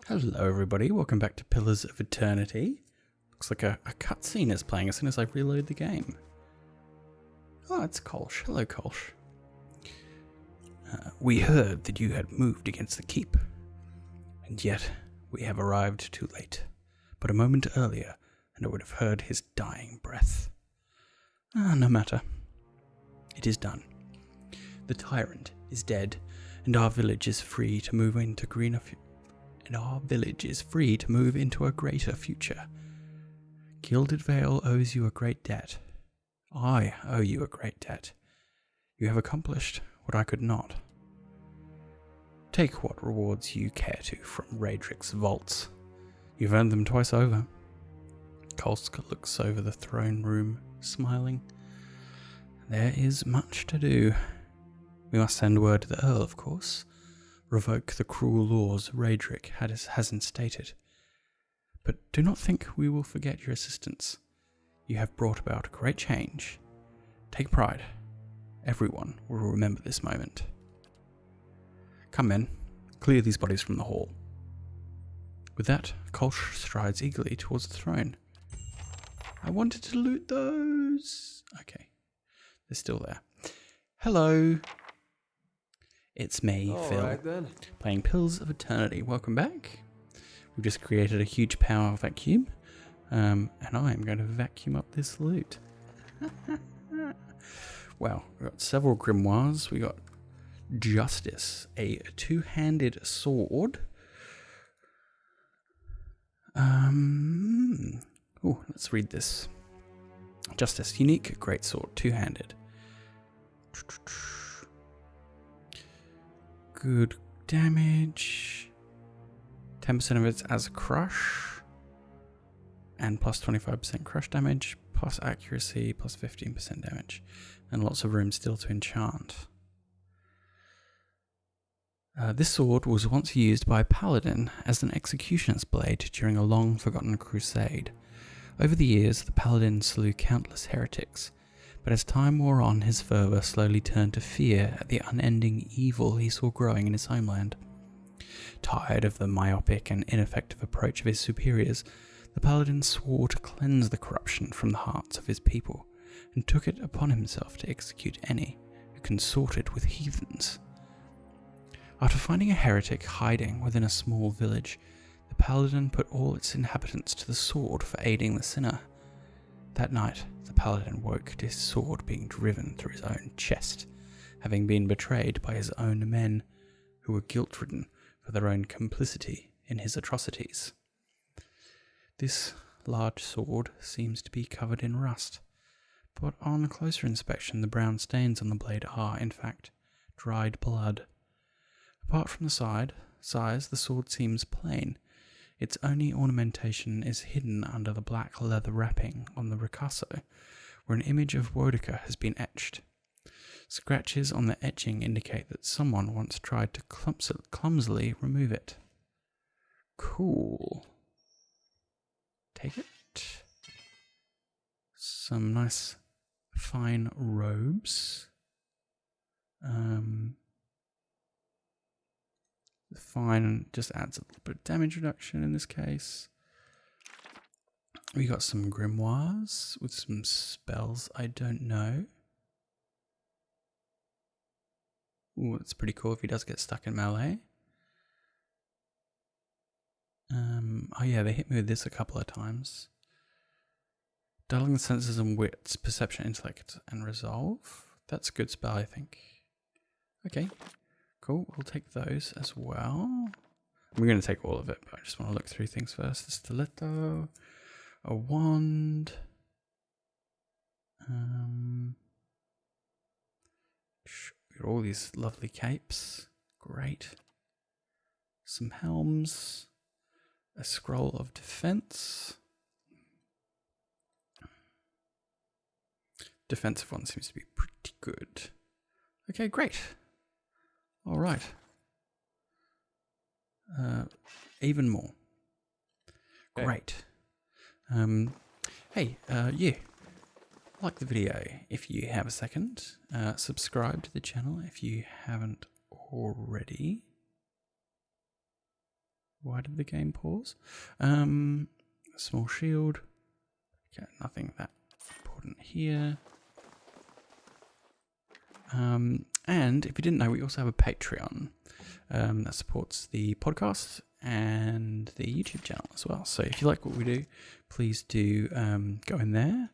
Hello everybody, welcome back to Pillars of Eternity. Looks like a cutscene is playing as soon as I reload the game. Oh, it's Kolsch. Hello, Kolsch. We heard that you had moved against the keep, and yet we have arrived too late. But a moment earlier, and I would have heard his dying breath. No matter. It is done. The tyrant is dead, and our village is free to move into a greater future. Gilded Vale owes you a great debt. I owe you a great debt. You have accomplished what I could not. Take what rewards you care to from Raedric's vaults. You've earned them twice over. Kolsk looks over the throne room, smiling. There is much to do. We must send word to the Earl, of course. Revoke the cruel laws Raedric has instated. But do not think we will forget your assistance. You have brought about great change. Take pride. Everyone will remember this moment. Come men, clear these bodies from the hall. With that, Kolsch strides eagerly towards the throne. I wanted to loot those. Okay, they're still there. Hello. It's me, Phil, right, then. Playing Pillars of Eternity. Welcome back. We've just created a huge power vacuum, and I am going to vacuum up this loot. Well, we've got several grimoires. We got Justice, a two-handed sword. Let's read this. Justice, unique greatsword, two-handed. Good damage. 10% of it's as crush. And plus 25% crush damage. Plus accuracy. Plus 15% damage. And lots of room still to enchant. This sword was once used by a paladin as an executioner's blade during a long-forgotten crusade. Over the years, the paladin slew countless heretics. But as time wore on, his fervour slowly turned to fear at the unending evil he saw growing in his homeland. Tired of the myopic and ineffective approach of his superiors, the paladin swore to cleanse the corruption from the hearts of his people, and took it upon himself to execute any who consorted with heathens. After finding a heretic hiding within a small village, the paladin put all its inhabitants to the sword for aiding the sinner. That night, the paladin woke to his sword being driven through his own chest, having been betrayed by his own men, who were guilt-ridden for their own complicity in his atrocities. This large sword seems to be covered in rust, but on closer inspection the brown stains on the blade are, in fact, dried blood. Apart from the size, the sword seems plain. Its only ornamentation is hidden under the black leather wrapping on the ricasso, where an image of Woedica has been etched. Scratches on the etching indicate that someone once tried to clumsily remove it. Cool. Take it. Some nice fine robes. The fine just adds a little bit of damage reduction in this case. We got some grimoires with some spells I don't know. Ooh, that's pretty cool if he does get stuck in melee. Oh yeah, they hit me with this a couple of times. Dulling the senses and wits, perception, intellect, and resolve. That's a good spell, I think. Okay, cool. We'll take those as well. We're going to take all of it, but I just want to look through things first. A stiletto, a wand. Got all these lovely capes. Great. Some helms. A scroll of defense. Defensive one seems to be pretty good. Okay, great. All right. Even more. Great. Hey, you. Like the video if you have a second. Subscribe to the channel if you haven't already. Why did the game pause? Small shield. Okay, nothing that important here. And if you didn't know, we also have a Patreon that supports the podcast and the YouTube channel as well. So if you like what we do, please do go in there.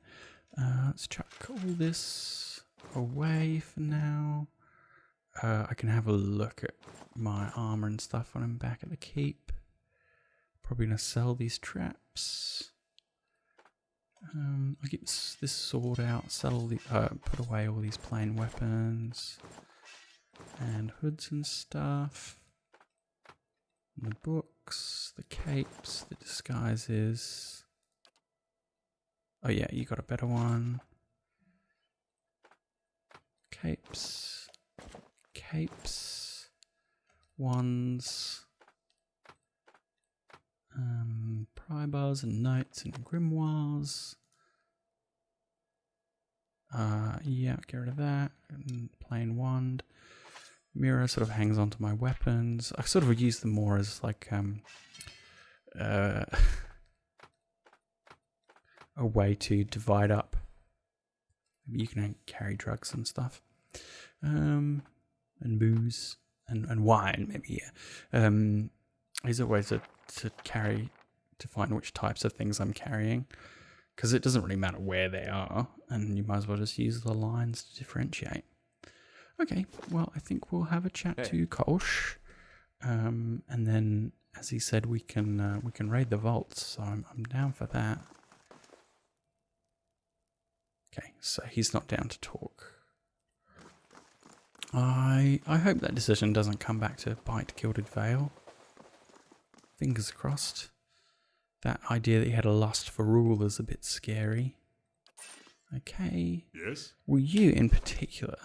Let's chuck all this away for now. I can have a look at my armor and stuff when I'm back at the keep. Probably gonna sell these traps. I'll keep this sword out, sell the, put away all these plain weapons and hoods and stuff. And the books, the capes, the disguises. Oh yeah, you got a better one. Capes, wands, pry bars and notes and grimoires. Yeah, get rid of that. And plain wand. Mirror sort of hangs onto my weapons. I sort of use them more as like a way to divide up. Maybe you can carry drugs and stuff. And booze and wine, maybe, yeah. These are ways to carry, to find which types of things I'm carrying. Because it doesn't really matter where they are, and you might as well just use the lines to differentiate. Okay, well, I think we'll have a chat to Kolsch. And then, as he said, we can raid the vaults, so I'm down for that. Okay, so he's not down to talk. I hope that decision doesn't come back to bite Gilded Vale. Fingers crossed. That idea that he had a lust for rule is a bit scary. Okay. Yes? Well, you in particular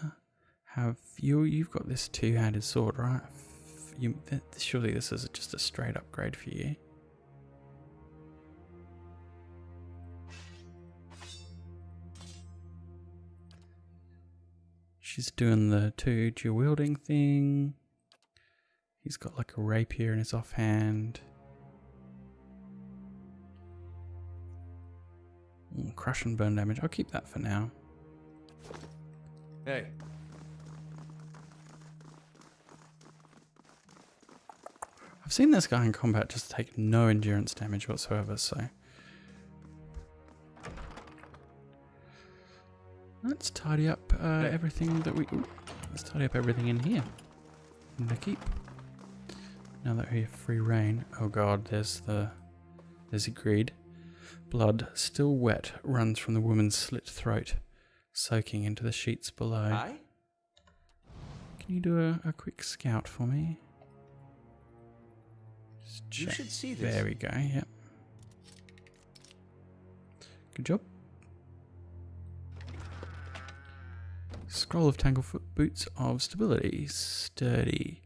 you've got this two-handed sword, right? Surely this is just a straight upgrade for you. She's doing the two dual wielding thing. He's got like a rapier in his offhand. Crush and burn damage. I'll keep that for now. Hey. I've seen this guy in combat just take no endurance damage whatsoever, so let's tidy up everything that let's tidy up everything in here. In the keep. Now that we have free reign. Oh god, there's a greed. Blood, still wet, runs from the woman's slit throat, soaking into the sheets below. Aye? Can you do a quick scout for me? Just check. You should see this. There we go, yep. Good job. Scroll of Tanglefoot, Boots of Stability, Sturdy.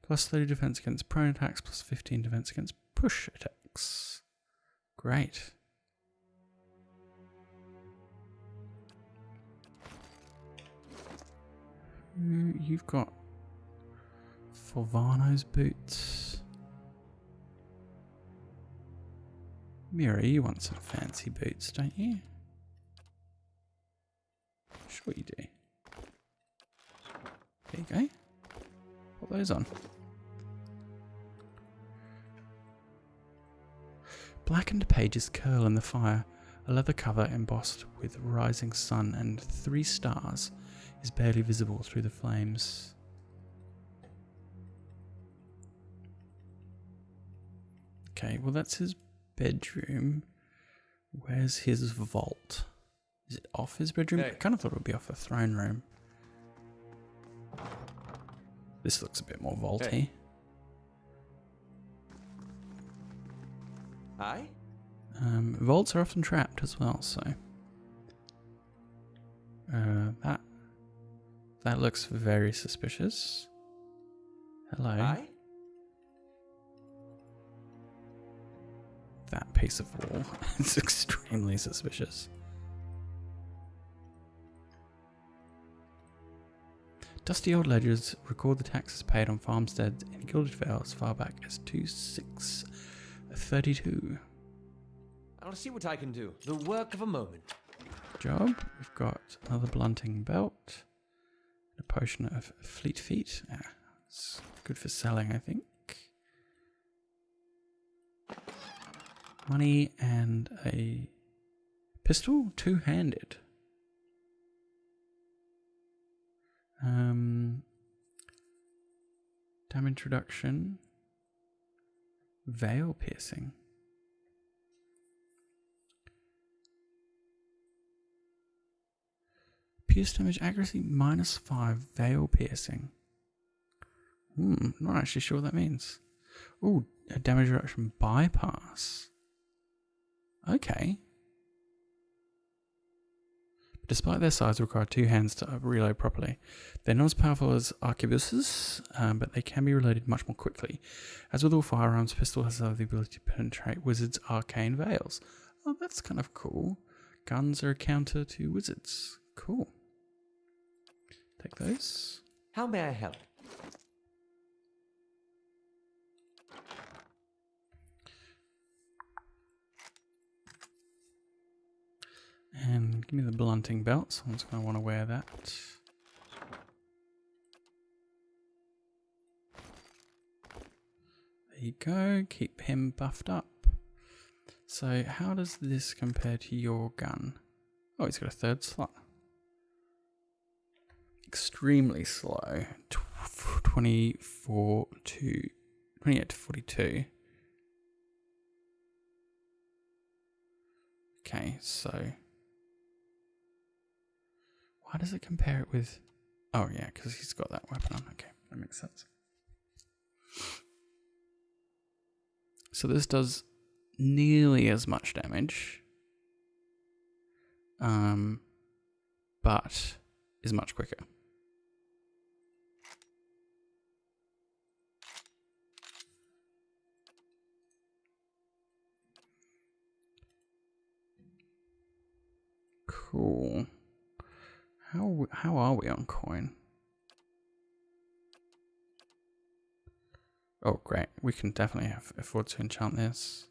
Plus 30 defense against prone attacks, plus 15 defense against push attacks. Great. You've got Fulvano's boots. Mira, you want some fancy boots, don't you? Sure you do. There you go. Put those on. Blackened pages curl in the fire. A leather cover embossed with rising sun and 3 stars is barely visible through the flames. Okay, well that's his bedroom. Where's his vault? Is it off his bedroom? Hey. I kind of thought it would be off the throne room. This looks a bit more vaulty. Hey. Aye? Vaults are often trapped as well, so that looks very suspicious. Hello. Aye? That piece of wall is extremely suspicious. Dusty old ledgers record the taxes paid on farmsteads in Gilded Vale as far back as 2632. I'll see what I can do. The work of a moment. Good job. We've got another blunting belt. A potion of fleet feet. It's good for selling, I think. Money and a pistol, two-handed. Damage reduction. Veil piercing. Pierce damage accuracy -5. Veil piercing. Not actually sure what that means. Ooh, a damage reduction bypass. Okay. Despite their size, require two hands to reload properly. They're not as powerful as arquebuses, but they can be reloaded much more quickly. As with all firearms, pistol has the ability to penetrate wizards' arcane veils. Oh, that's kind of cool. Guns are a counter to wizards. Cool. Take those. How may I help? And give me the blunting belt. Someone's going to want to wear that. There you go. Keep him buffed up. So how does this compare to your gun? Oh, he's got a third slot. Extremely slow. 28 to 42. Okay, so why does it compare it with? Oh yeah, because he's got that weapon on. Okay, that makes sense. So this does nearly as much damage, but is much quicker. Cool. How are we on coin? Oh, great. We can definitely afford to enchant this.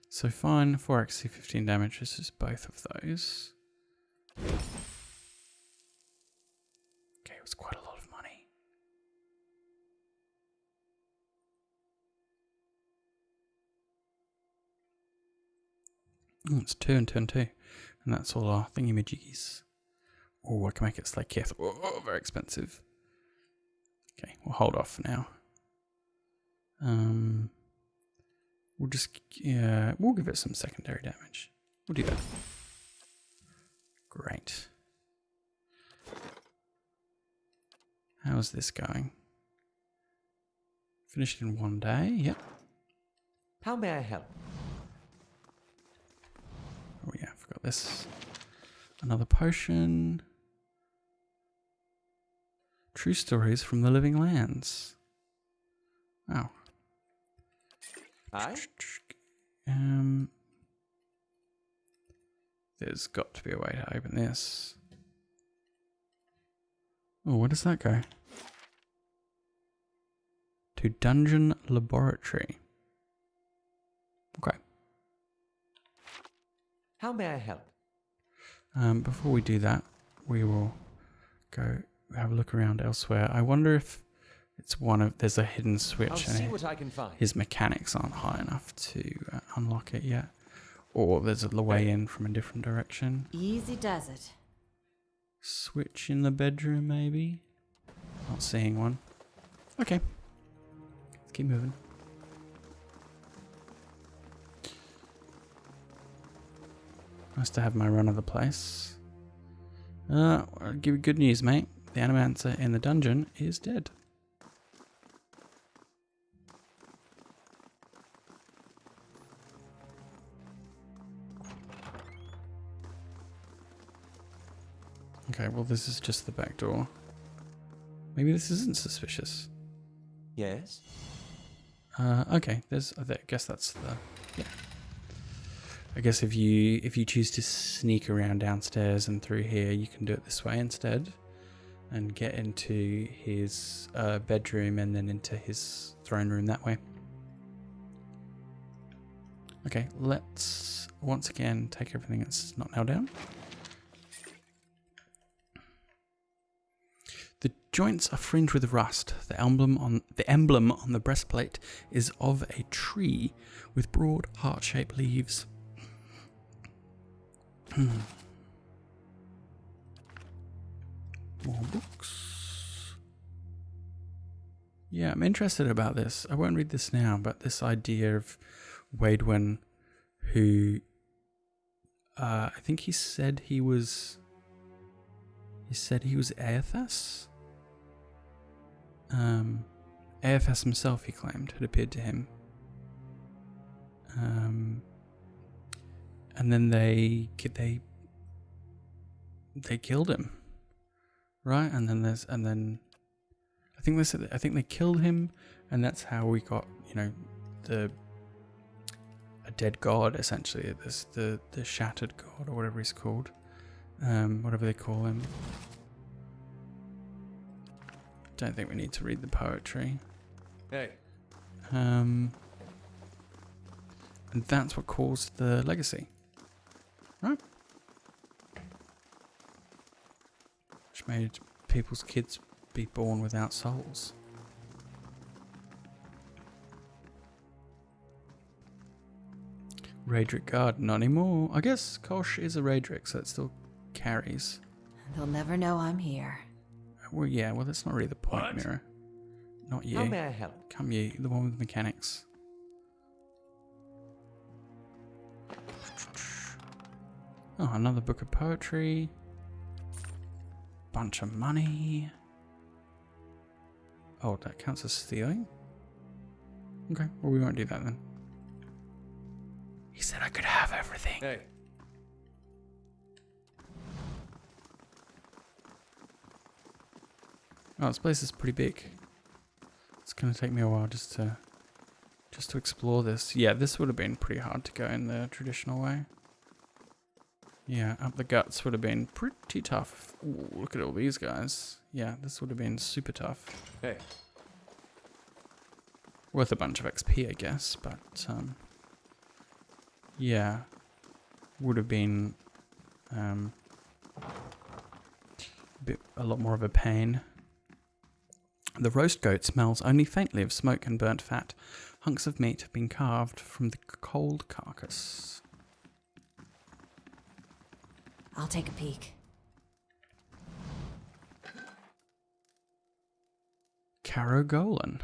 So fine, 4x, 15 damage. This is both of those. Okay, it was quite a lot of money. It's 2 and 2 and 2. And that's all our thingy-majiggies. Oh, I can make it Slay Kith. Oh, very expensive. Okay, we'll hold off for now. We'll just, we'll give it some secondary damage. We'll do that. Great. How's this going? Finished in 1 day, yep. How may I help? Oh yeah, I forgot this. Another potion. True stories from the living lands. Wow. Aye? There's got to be a way to open this. Oh, where does that go? To Dungeon Laboratory. Okay. How may I help? Before we do that, we will go have a look around elsewhere. I wonder if it's there's a hidden switch. I'll see what I can find. His mechanics aren't high enough to unlock it yet. Or there's a way in from a different direction. Easy does it. Switch in the bedroom, maybe? Not seeing one. Okay. Let's keep moving. Nice to have my run of the place. I'll give you good news, mate. The animancer in the dungeon is dead. Okay, well this is just the back door. Maybe this isn't suspicious. Yes? Okay, I guess that's the, yeah. I guess if you choose to sneak around downstairs and through here, you can do it this way instead, and get into his bedroom and then into his throne room that way. Okay, let's once again take everything that's not nailed down. The joints are fringed with rust. The emblem on the breastplate is of a tree with broad heart-shaped leaves. More books. Yeah, I'm interested about this. I won't read this now, but this idea of Waidwen, who I think he said he was Aethas. Aethas himself, he claimed, had appeared to him. And then they killed him, right? And then I think they killed him, and that's how we got, a dead god, essentially. This the shattered god, or whatever he's called, whatever they call him. Don't think we need to read the poetry. Hey. And that's what caused the legacy, right? Which made people's kids be born without souls. Raedric Guard, not anymore. I guess Kosh is a Raedric, so it still carries. They'll never know I'm here. Well, yeah, that's not really the point, What? Mirror. Not you. How may I help? Come you, the one with mechanics. Oh, another book of poetry. Bunch of money. Oh, that counts as stealing? Okay, well we won't do that then. He said I could have everything. Hey. Oh, this place is pretty big. It's gonna take me a while just to explore this. Yeah, this would have been pretty hard to go in the traditional way. Yeah, up the guts would have been pretty tough. Ooh, look at all these guys. Yeah, this would have been super tough. Hey. Worth a bunch of XP, I guess, but yeah, would have been a lot more of a pain. The roast goat smells only faintly of smoke and burnt fat. Hunks of meat have been carved from the cold carcass. I'll take a peek. Carogolan.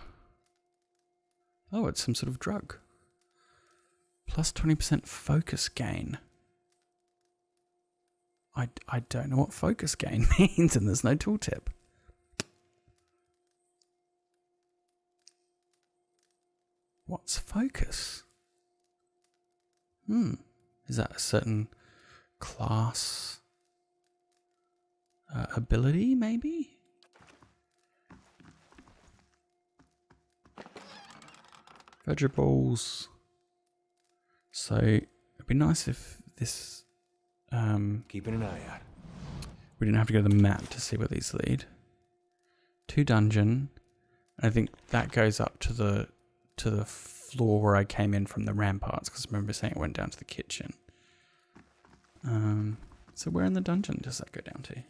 Oh, it's some sort of drug. Plus 20% focus gain. I don't know what focus gain means, and there's no tooltip. What's focus? Is that a certain class ability, maybe? Vegetables. So it'd be nice if this Keeping an eye out. we didn't have to go to the map to see where these lead. To dungeon. I think that goes up to the floor where I came in from the ramparts, because I remember saying it went down to the kitchen. So where in the dungeon does that go down to?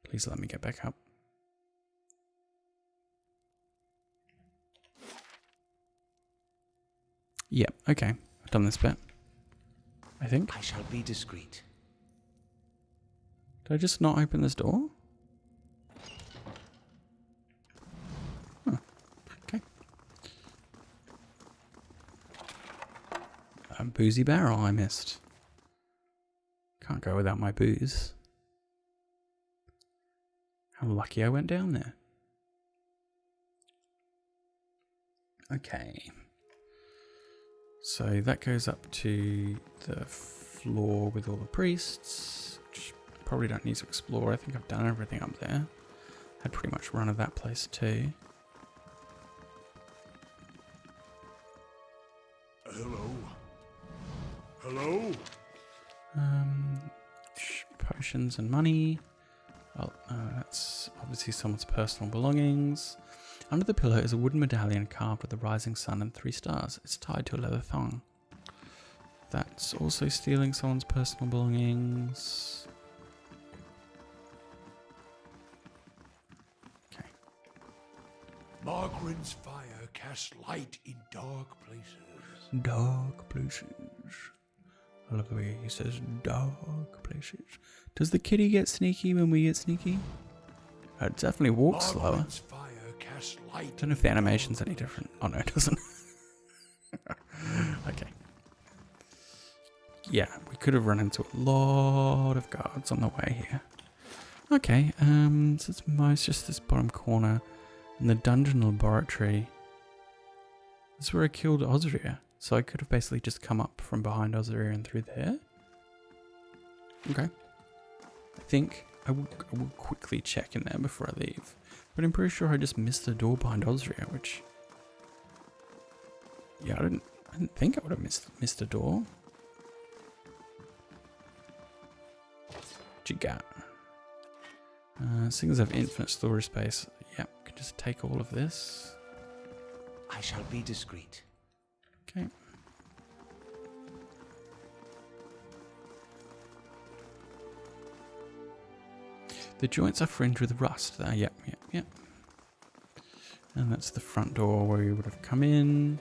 Please let me get back up. Yep, okay. I've done this bit, I think. I shall be discreet. Did I just not open this door? Huh. Okay. A boozy barrel I missed. Can't go without my booze. How lucky I went down there. Okay. So that goes up to the floor with all the priests, which probably don't need to explore. I think I've done everything up there. Had pretty much run of that place too. potions and money. Well, that's obviously someone's personal belongings. Under the pillow is a wooden medallion carved with a rising sun and 3 stars. It's tied to a leather thong. That's also stealing someone's personal belongings. Okay. Margaret's fire casts light in dark places. Dark places. I love the way he says dark places. Does the kitty get sneaky when we get sneaky? It definitely walks slower. Margaret's fire casts light. Don't know if the animation's any different. Oh no, it doesn't. Okay. Yeah, we could have run into a lot of guards on the way here. Okay, so it's just this bottom corner. And the dungeon laboratory. This is where I killed Osria. So I could have basically just come up from behind Osria and through there. Okay. I think I will quickly check in there before I leave. But I'm pretty sure I just missed the door behind Osria, which... Yeah, I didn't think I would have missed a door. What you got? Things have infinite storage space. Yep, can just take all of this. I shall be discreet. Okay. The joints are fringed with rust. There, yep. And that's the front door where you would have come in.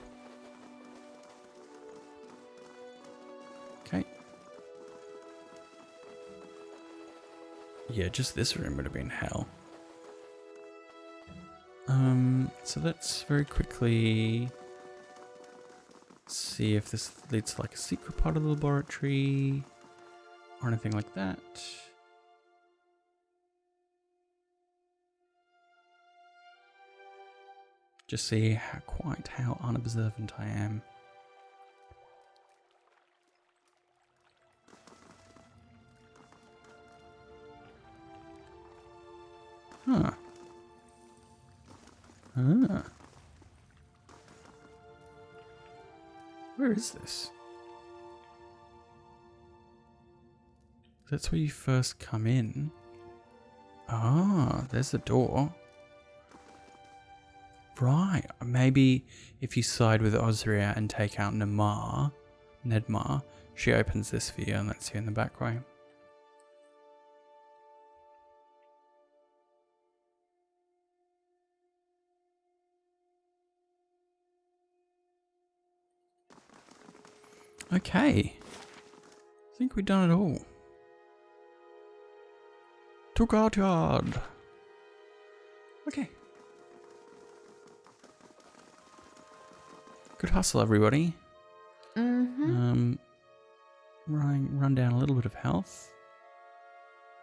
Okay. Yeah, just this room would have been hell. So let's very quickly see if this leads to like a secret part of the laboratory or anything like that. Just see quite how unobservant I am. Huh. Ah. Where is this? That's where you first come in. Ah, there's the door. Right. Maybe if you side with Osria and take out Nedmar, she opens this for you and lets you in the back way. Okay. I think we've done it all. To courtyard. Okay. Good hustle, everybody. Run down a little bit of health.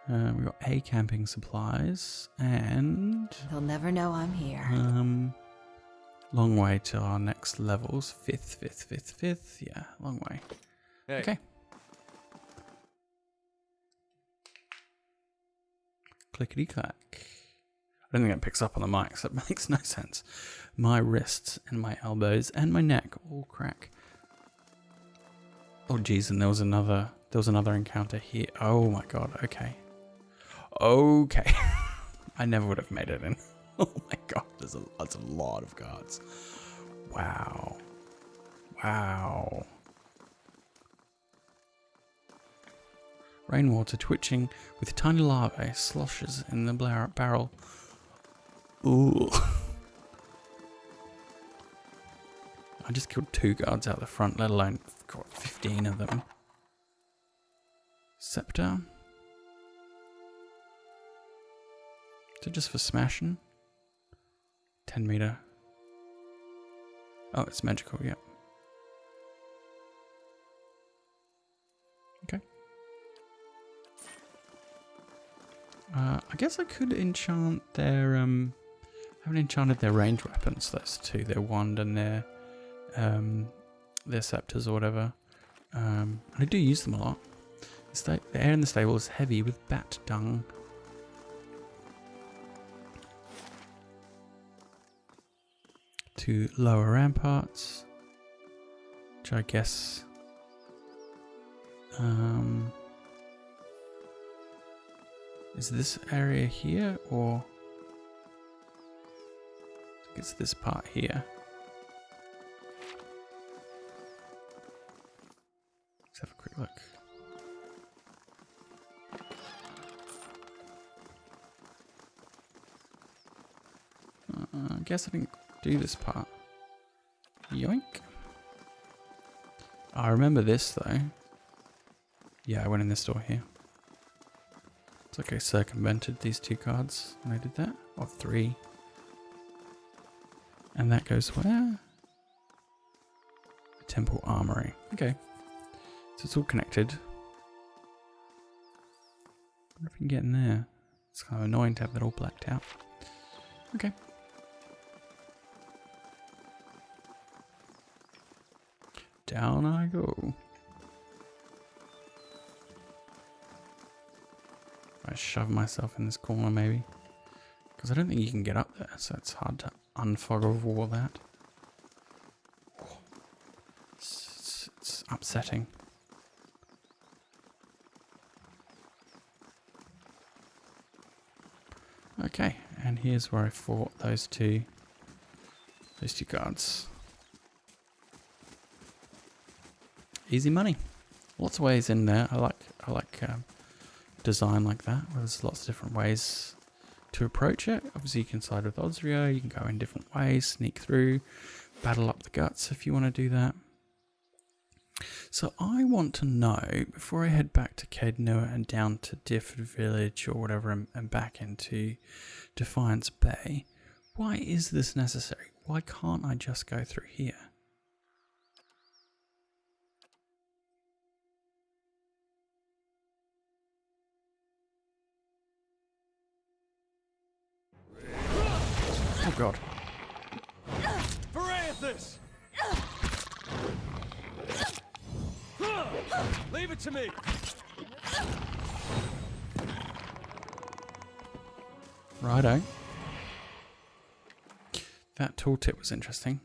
We've got camping supplies and They'll never know I'm here. long way to our next levels. Fifth. Yeah, long way. Hey. Okay. Clickety clack. I don't think that picks up on the mic, so that makes no sense. My wrists and my elbows and my neck all crack. Oh geez, and there was another encounter here. Oh my god, okay. I never would have made it in. Oh my god, that's a lot of guards. Wow. Rainwater twitching with tiny larvae sloshes in the barrel. Ooh. I just killed 2 guards out the front, let alone 15 of them. Scepter. Is it just for smashing? 10 meter. Oh, it's magical, yeah. Okay. I guess I could enchant their, I haven't enchanted their ranged weapons, those 2, their wand and their scepters or whatever. And I do use them a lot. The air in the stable is heavy with bat dung. To lower ramparts, which I guess Is this area here, or I think it's this part here? Let's have a quick look. I guess I didn't do this part. Yoink. I remember this though. Yeah, I went in this door here. It's like I circumvented these 2 cards when I did that. Or 3. And that goes where? The Temple Armory. Okay. So it's all connected. I wonder if we can get in there. It's kind of annoying to have that all blacked out. Okay. Down I go. I shove myself in this corner maybe. Because I don't think you can get up there, so it's hard to unfog of all that. It's upsetting. Okay, and here's where I fought those two guards. Easy money. Lots of ways in there. I like design like that, where there's lots of different ways to approach it. Obviously you can side with Osrio, you can go in different ways, sneak through, battle up the guts if you want to do that. So I want to know, before I head back to Caed Nua and down to Difford Village or whatever and back into Defiance Bay, why is this necessary? Why can't I just go through here? Oh god. Varathus! Leave it to me! Righto. That tooltip was interesting.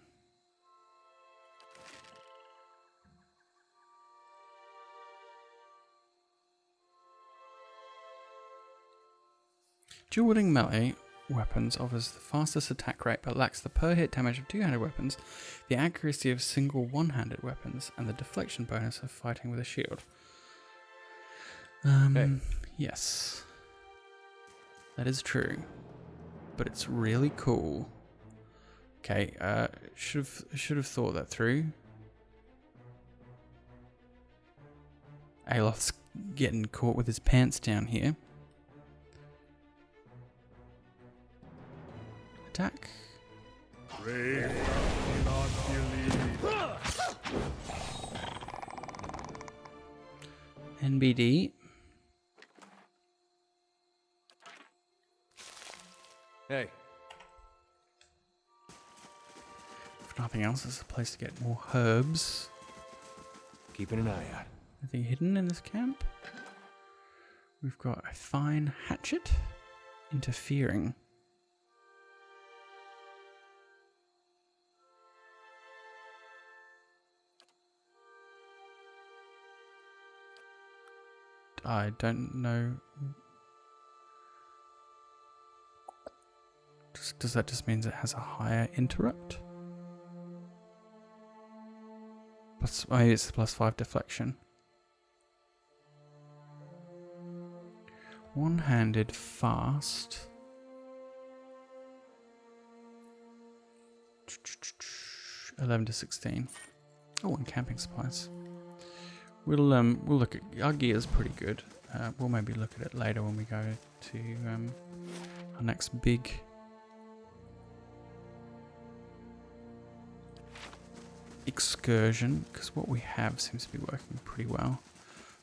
Dual-wielding melee weapons offers the fastest attack rate but lacks the per hit damage of two-handed weapons, the accuracy of single one-handed weapons, and the deflection bonus of fighting with a shield. Hey. Yes. That is true. But it's really cool. Okay, should have thought that through. Aloth's getting caught with his pants down here. Attack. NBD. Hey. If nothing else, there's a place to get more herbs. Keeping an eye out. Anything hidden in this camp? We've got a fine hatchet. Interfering. I don't know. Does that just mean it has a higher interrupt? Plus, maybe it's +5 deflection. One-handed fast. 11 to 16. Oh, and camping supplies. We'll look at our gear's pretty good. We'll maybe look at it later when we go to our next big excursion, because what we have seems to be working pretty well.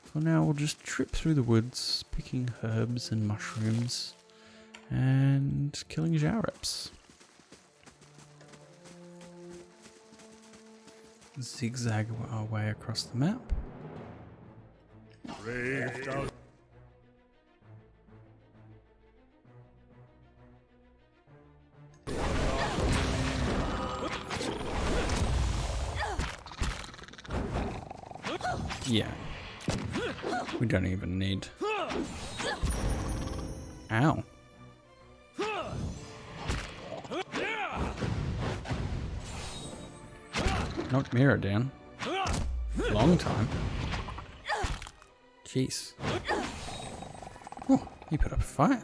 For now, we'll just trip through the woods, picking herbs and mushrooms, and killing Jareps. Zigzag our way across the map. Yeah. We don't even need Ow. Knocked Mira down. Long time. Jeez. Oh, he put up a fight.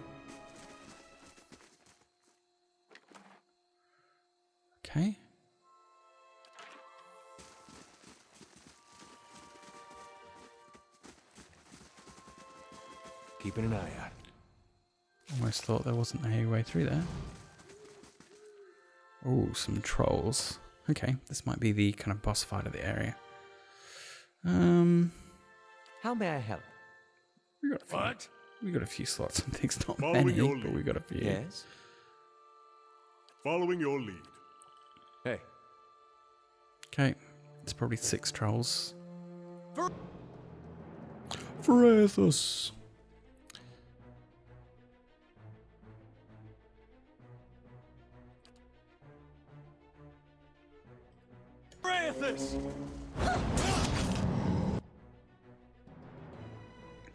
Okay. Keeping an eye out. Almost thought there wasn't a way through there. Oh, some trolls. Okay, this might be the kind of boss fight of the area. How may I help? We got a few slots and things, not Following many, your but lead. we got a few. Yes. Following your lead. Hey. Okay, it's probably 6 trolls. Vrathus.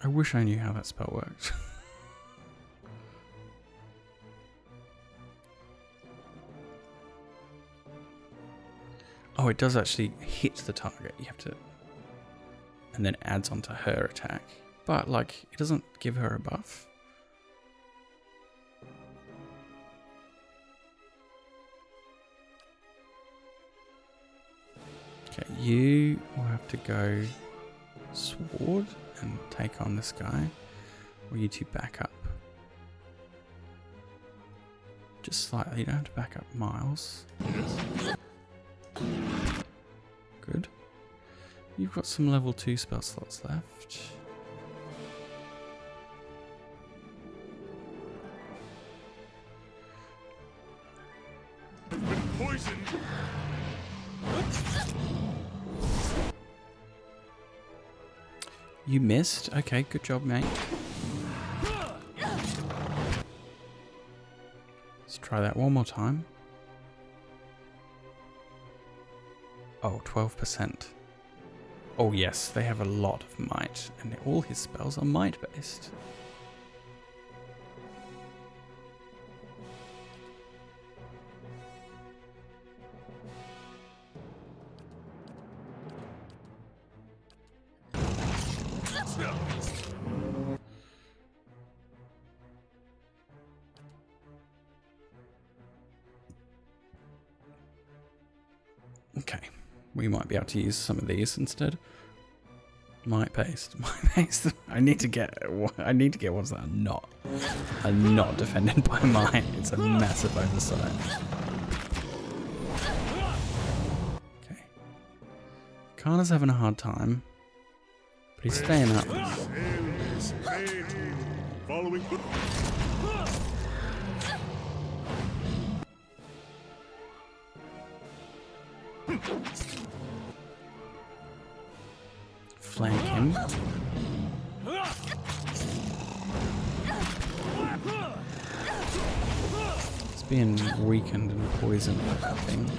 I wish I knew how that spell worked. Oh, it does actually hit the target. You have to... And then adds onto her attack. But, like, it doesn't give her a buff. Okay, you will have to go sword and take on this guy. Or you two back up. Just slightly, you don't have to back up miles. Good. You've got some level 2 spell slots left. Poisoned. You missed. Okay, good job, mate. Let's try that one more time. Oh, 12%. Oh yes, they have a lot of might, and all his spells are might based. Okay, we might be able to use some of these instead. Might based. I need to get ones that are not defended by might. It's a massive oversight. Okay. Kana's having a hard time, but he's staying up. Following. Flank him. It's being weakened and poisoned by that thing.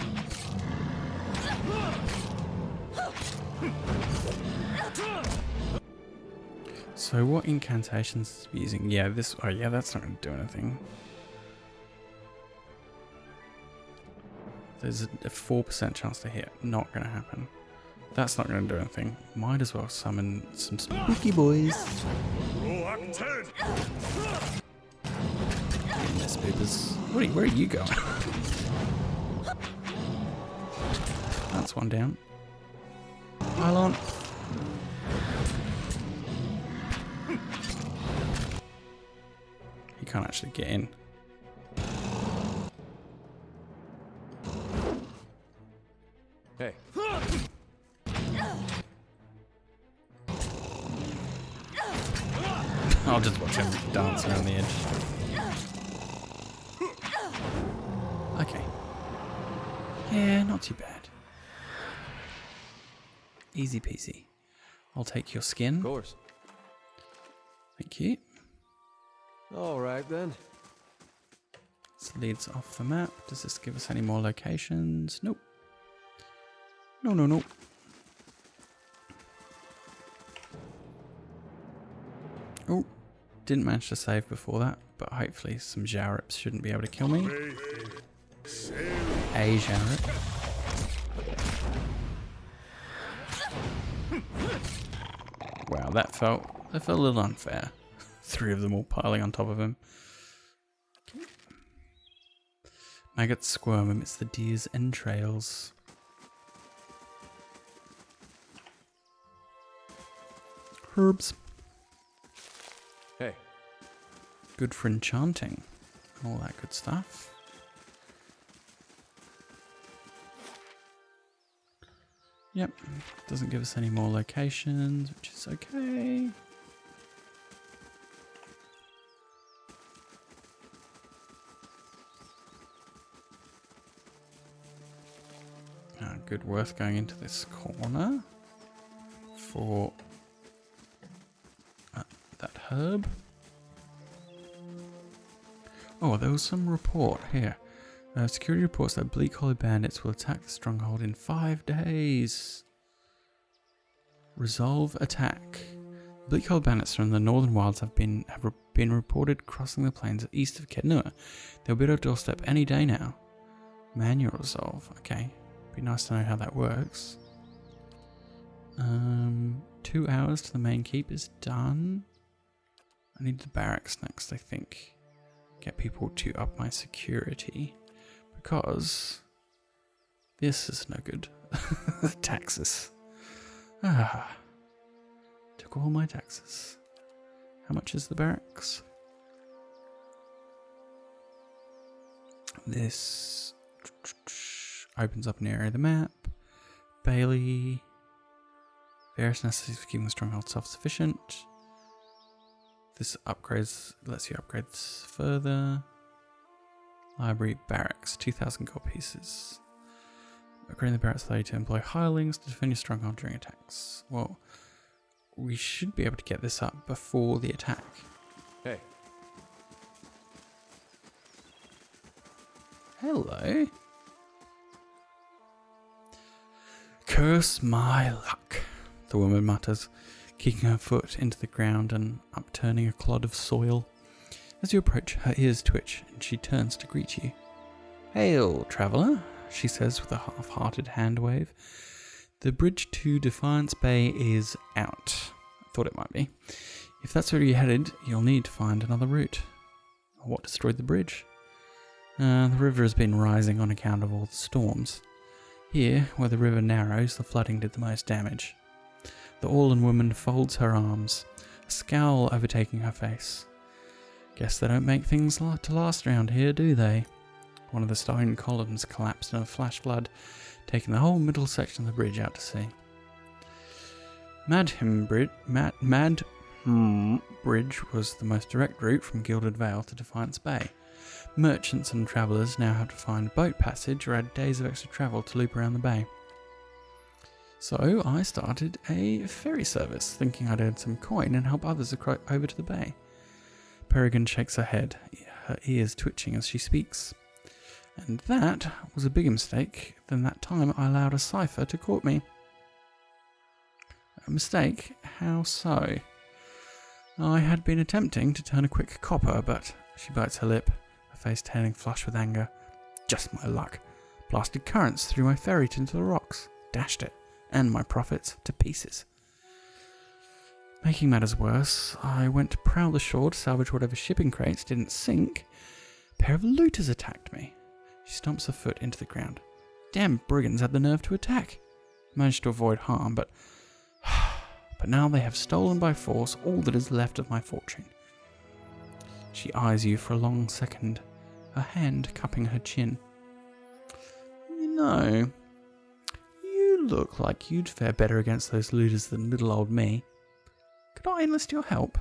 So what incantations is he using? Yeah, this. Oh yeah, that's not going to do anything. There's a 4% chance to hit. Not going to happen. That's not going to do anything. Might as well summon some spooky boys. Miss Boopers. Where are you going? That's one down. Pile on. He can't actually get in. Hey. I'll just watch him dance around the edge. Okay. Yeah, not too bad. Easy peasy. I'll take your skin. Of course. Thank you. All right then. This leads off the map. Does this give us any more locations? Nope. No. Oh, didn't manage to save before that, but hopefully some Zhaurips shouldn't be able to kill me. A Zhaurip. Wow, that felt a little unfair. 3 of them all piling on top of him. Maggots squirm amidst the deer's entrails. Herbs. Hey. Good for enchanting. All that good stuff. Yep. Doesn't give us any more locations, which is okay. Good, worth going into this corner for that herb. Oh, there was some report here. Security reports that Bleak Hollow bandits will attack the stronghold in 5 days. Resolve attack. Bleak Hollow bandits from the northern wilds have been reported crossing the plains east of Kednua. They'll be at our doorstep any day now. Manual resolve. Okay. Be nice to know how that works. 2 hours to the main keep is done. I need the barracks next, I think. Get people to up my security. Because this is no good. Taxes. Took all my taxes. How much is the barracks? This opens up an area of the map. Bailey. Various necessities for keeping the stronghold self-sufficient. This upgrades, lets you upgrade this further. Library, barracks, 2,000 gold pieces. Upgrading the barracks allow you to employ hirelings to defend your stronghold during attacks. Well, we should be able to get this up before the attack. Hey. Hello. Curse my luck, the woman mutters, kicking her foot into the ground and upturning a clod of soil. As you approach, her ears twitch and she turns to greet you. Hail, traveller, she says with a half-hearted hand wave. The bridge to Defiance Bay is out. I thought it might be. If that's where you're headed, you'll need to find another route. What destroyed the bridge? The river has been rising on account of all the storms. Here, where the river narrows, the flooding did the most damage. The Orlan woman folds her arms, a scowl overtaking her face. Guess they don't make things to last around here, do they? One of the stone columns collapsed in a flash flood, taking the whole middle section of the bridge out to sea. Madhmr Bridge was the most direct route from Gilded Vale to Defiance Bay. Merchants and travellers now have to find boat passage or add days of extra travel to loop around the bay. So I started a ferry service, thinking I'd earn some coin and help others over to the bay. Peregrine shakes her head, her ears twitching as she speaks. And that was a bigger mistake than that time I allowed a cipher to court me. A mistake? How so? I had been attempting to turn a quick copper, but she bites her lip, her face turning flush with anger. Just my luck. Blasted currents threw my ferry into the rocks, dashed it, and my profits to pieces. Making matters worse, I went to prowl the shore to salvage whatever shipping crates didn't sink. A pair of looters attacked me. She stomps her foot into the ground. Damn brigands had the nerve to attack. Managed to avoid harm, but now they have stolen by force all that is left of my fortune. She eyes you for a long second, her hand cupping her chin. You know, you look like you'd fare better against those looters than little old me. Could I enlist your help?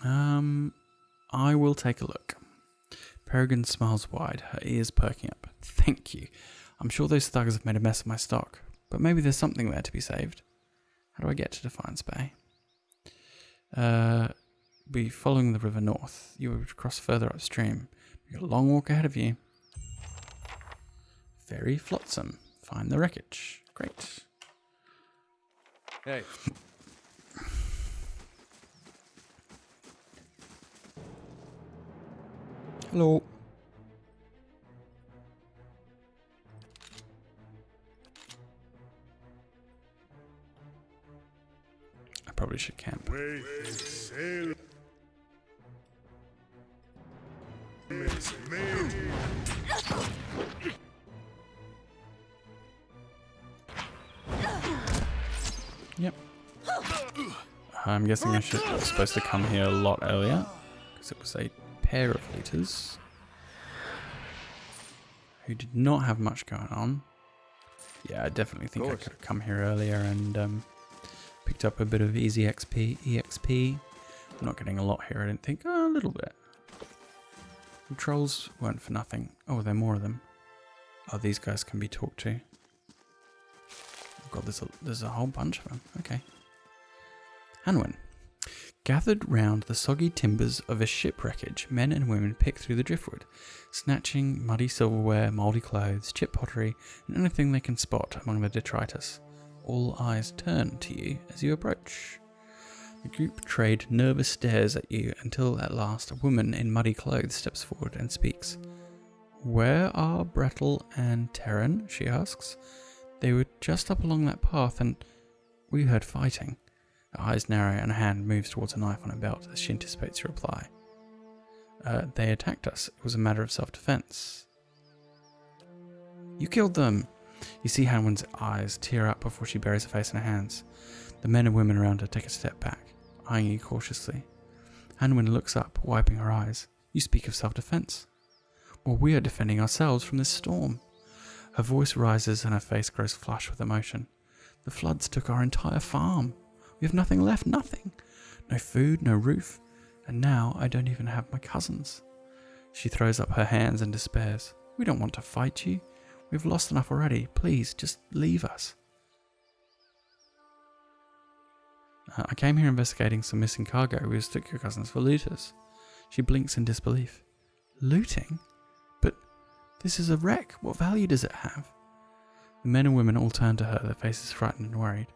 I will take a look. Peregrine smiles wide, her ears perking up. Thank you. I'm sure those thugs have made a mess of my stock, but maybe there's something there to be saved. How do I get to Defiance Bay? Be following the river north. You would cross further upstream. You've got a long walk ahead of you. Very flotsam. Find the wreckage. Great. Hey. Hello. I probably should camp. Yep. I'm guessing I was supposed to come here a lot earlier, because it was a pair of looters who did not have much going on. Yeah, I definitely think I could have come here earlier and picked up a bit of easy XP, EXP. I'm not getting a lot here, I didn't think. Oh, a little bit. The trolls weren't for nothing. Oh, there are more of them. Oh, these guys can be talked to. Oh god, there's a whole bunch of them. Okay. Hanwen. Gathered round the soggy timbers of a shipwreckage, men and women pick through the driftwood, snatching muddy silverware, mouldy clothes, chipped pottery, and anything they can spot among the detritus. All eyes turn to you as you approach. The group trade nervous stares at you until at last a woman in muddy clothes steps forward and speaks. "Where are Brettel and Terran?" she asks. "They were just up along that path and we heard fighting." Her eyes narrow and a hand moves towards a knife on her belt as she anticipates your reply. They attacked us. It was a matter of self-defense." "You killed them!" You see Hanwen's eyes tear up before she buries her face in her hands. The men and women around her take a step back, eyeing you cautiously. Hanwen looks up, wiping her eyes. "You speak of self-defense." "Well, we are defending ourselves from this storm." Her voice rises and her face grows flush with emotion. "The floods took our entire farm. We have nothing left, nothing. No food, no roof. And now I don't even have my cousins." She throws up her hands and despairs. "We don't want to fight you. We've lost enough already. Please, just leave us." "I came here investigating some missing cargo. We mistook your cousins for looters." She blinks in disbelief. "Looting? But this is a wreck. What value does it have?" The men and women all turn to her, their faces frightened and worried.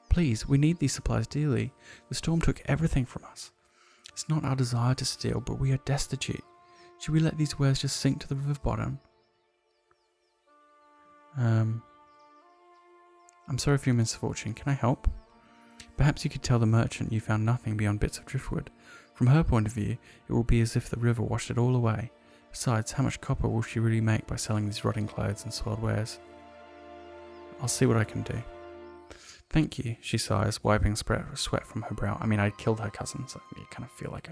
"Please, we need these supplies dearly. The storm took everything from us. It's not our desire to steal, but we are destitute. Should we let these wares just sink to the river bottom?" "I'm sorry for your misfortune. Can I help?" "Perhaps you could tell the merchant you found nothing beyond bits of driftwood. From her point of view, it will be as if the river washed it all away. Besides, how much copper will she really make by selling these rotting clothes and soiled wares?" "I'll see what I can do." "Thank you," she sighs, wiping sweat from her brow. I mean, I killed her cousin, so you kind of feel like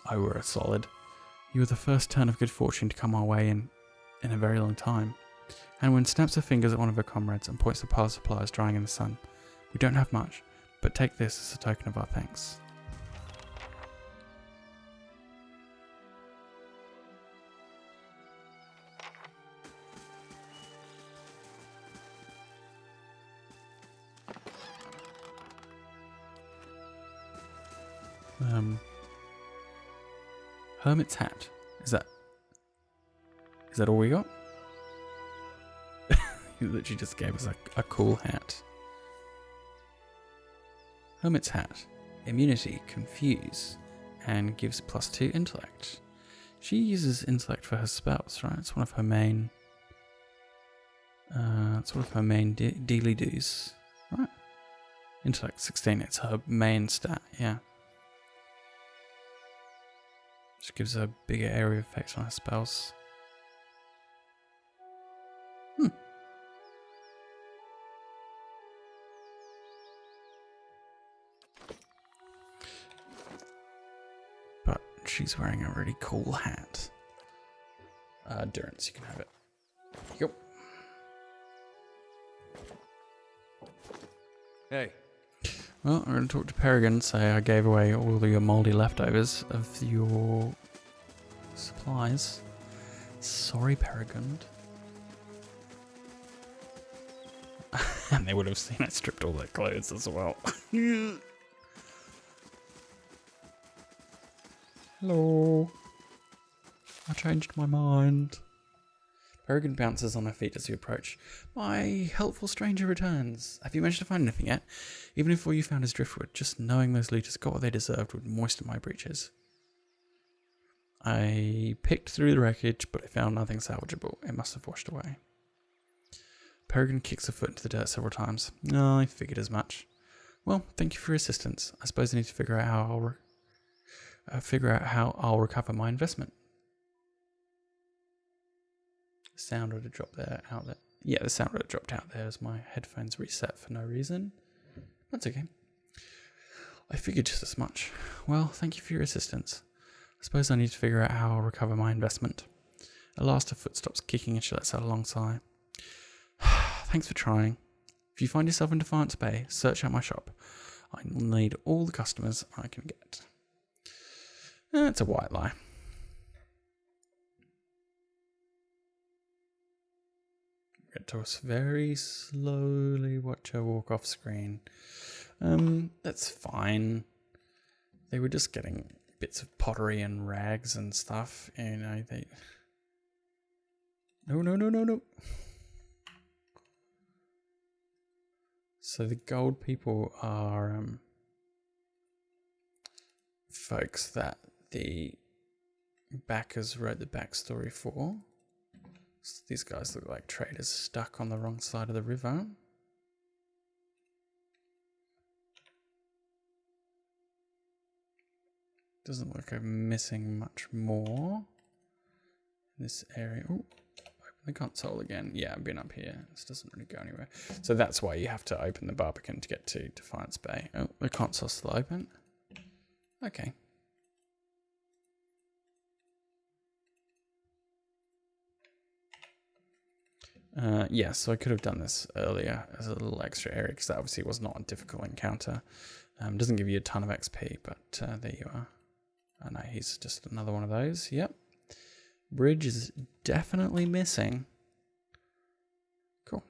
I were a solid. "You were the first turn of good fortune to come our way in a very long time." Hanwen snaps her fingers at one of her comrades and points to a pile of supplies drying in the sun. "We don't have much, but take this as a token of our thanks." Hermit's hat. Is that all we got? He literally just gave us a cool hat. Hermit's hat. Immunity, confuse, and gives +2 intellect. She uses intellect for her spells, right? It's one of her main. Dealy doos, right? Intellect 16. It's her main stat. Yeah. Which gives her a bigger area of effect on her spells. But she's wearing a really cool hat. Durance, you can have it. Yep. Hey. Well, I'm going to talk to Peregrine, say I gave away all your mouldy leftovers of your supplies. Sorry, Peregrine. And they would have seen I stripped all their clothes as well. Hello. I changed my mind. Peregrine bounces on her feet as you approach. "My helpful stranger returns. Have you managed to find anything yet? Even if all you found is driftwood, just knowing those looters got what they deserved would moisten my breeches." I picked through the wreckage, but I found nothing salvageable. It must have washed away. Peregrine kicks a foot into the dirt several times. No, I figured as much. Well, thank you for your assistance. I suppose I need to figure out how I'll recover my investment. The sound would have dropped out there. Yeah, the sound would have dropped out there as my headphones reset for no reason. That's okay. I figured just as much. Well, thank you for your assistance. I suppose I need to figure out how I'll recover my investment. At last, her foot stops kicking and she lets out a long sigh. Thanks for trying. If you find yourself in Defiance Bay, search out my shop. I need all the customers I can get. It's a white lie. Get to us very slowly. Watch her walk off screen. That's fine. They were just getting bits of pottery and rags and stuff. You know, they... No. So the gold people are folks that the backers wrote the backstory for. So these guys look like traders stuck on the wrong side of the river. Doesn't look like I'm missing much more in this area. Oh, open the console again. Yeah, I've been up here. This doesn't really go anywhere. So that's why you have to open the Barbican to get to Defiance Bay. Oh, the console's still open. Okay. Yeah, so I could have done this earlier as a little extra area because that obviously was not a difficult encounter. Doesn't give you a ton of XP, but there you are. Oh no, he's just another one of those. Yep. Bridge is definitely missing. Cool.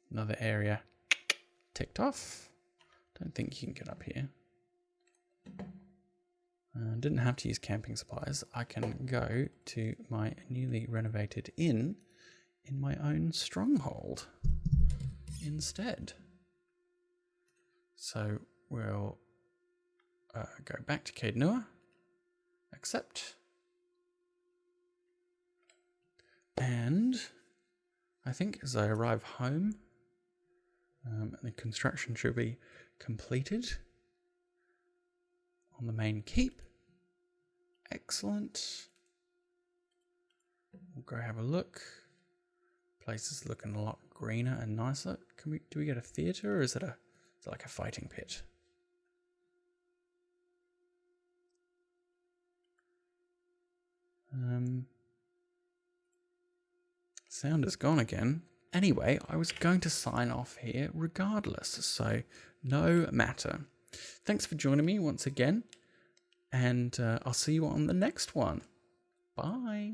Another area ticked off. Don't think you can get up here. Didn't have to use camping supplies. I can go to my newly renovated inn in my own stronghold instead. So we'll go back to Caed Nua, accept, and I think as I arrive home, the construction should be completed on the main keep. Excellent. We'll go have a look. Place is looking a lot greener and nicer. Do we get a theatre, or is it like a fighting pit? Sound is gone again. Anyway, I was going to sign off here regardless, so no matter. Thanks for joining me once again, and I'll see you on the next one. Bye.